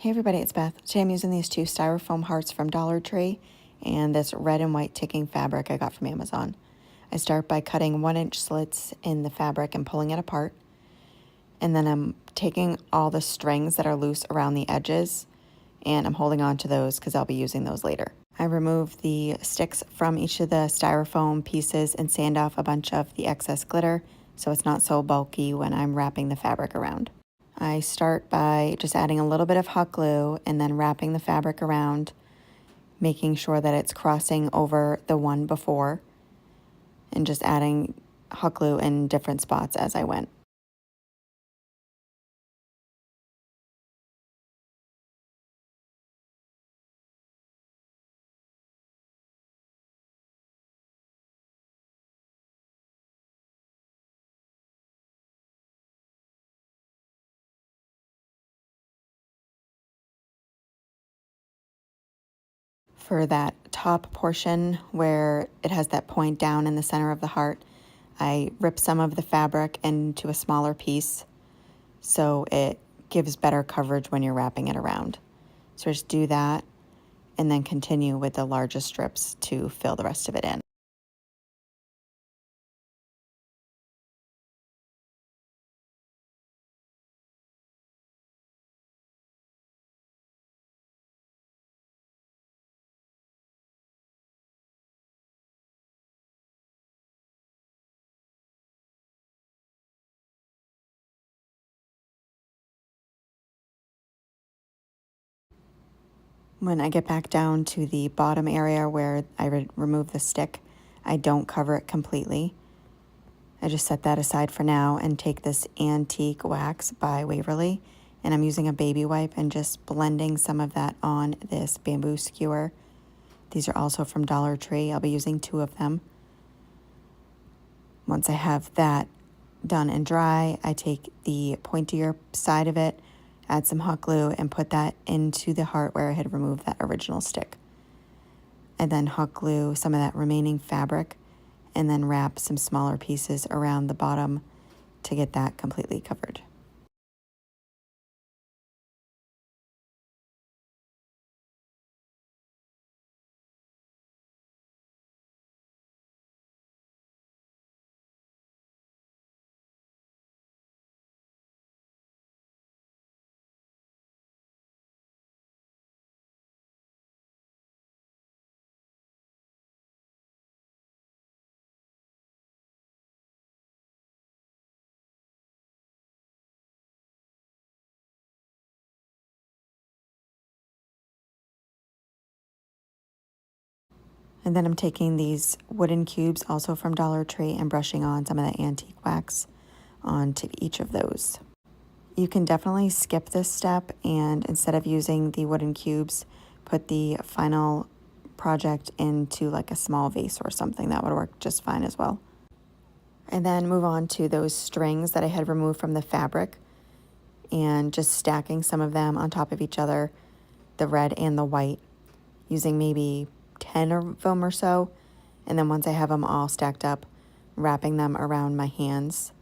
Hey everybody, it's Beth. Today I'm using these two Styrofoam hearts from Dollar Tree and this red and white ticking fabric I got from Amazon. I start by cutting 1-inch slits in the fabric and pulling it apart. And then I'm taking all the strings that are loose around the edges and I'm holding on to those because I'll be using those later. I remove the sticks from each of the Styrofoam pieces and sand off a bunch of the excess glitter so it's not so bulky when I'm wrapping the fabric around. I start by just adding a little bit of hot glue and then wrapping the fabric around, making sure that it's crossing over the one before, and just adding hot glue in different spots as I went. For that top portion where it has that point down in the center of the heart, I rip some of the fabric into a smaller piece so it gives better coverage when you're wrapping it around. So just do that and then continue with the largest strips to fill the rest of it in. When I get back down to the bottom area where I remove the stick, I don't cover it completely. I just set that aside for now and take this antique wax by Waverly, and I'm using a baby wipe and just blending some of that on this bamboo skewer. These are also from Dollar Tree. I'll be using 2 of them. Once I have that done and dry, I take the pointier side of it, add some hot glue, and put that into the heart where I had removed that original stick. And then hot glue some of that remaining fabric and then wrap some smaller pieces around the bottom to get that completely covered. And then I'm taking these wooden cubes, also from Dollar Tree, and brushing on some of that antique wax onto each of those. You can definitely skip this step and instead of using the wooden cubes, put the final project into like a small vase or something. That would work just fine as well. And then move on to those strings that I had removed from the fabric and just stacking some of them on top of each other, the red and the white, using maybe 10 of them or so. And then once I have them all stacked up, wrapping them around my hands.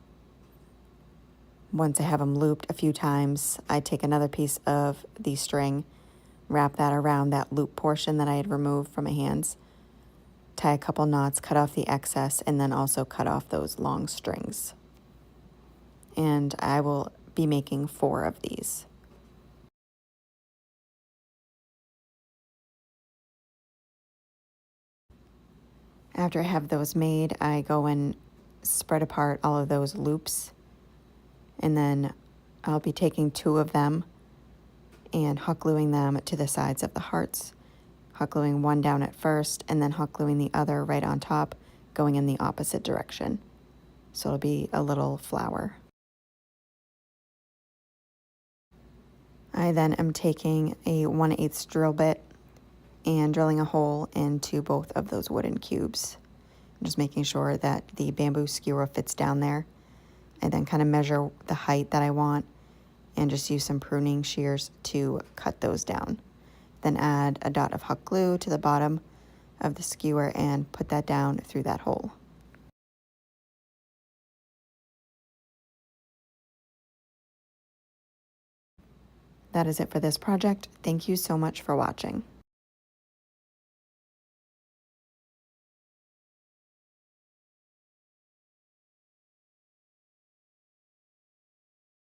Once I have them looped a few times, I take another piece of the string, wrap that around that loop portion that I had removed from my hands, tie a couple knots, cut off the excess, and then also cut off those long strings. And I will be making 4 of these. After I have those made, I go and spread apart all of those loops, and then I'll be taking 2 of them and hot gluing them to the sides of the hearts. Hot gluing one down at first and then hot gluing the other right on top, going in the opposite direction. So it'll be a little flower. I then am taking a 1/8 drill bit and drilling a hole into both of those wooden cubes. I'm just making sure that the bamboo skewer fits down there. I then kind of measure the height that I want and just use some pruning shears to cut those down. Then add a dot of hot glue to the bottom of the skewer and put that down through that hole. That is it for this project. Thank you so much for watching.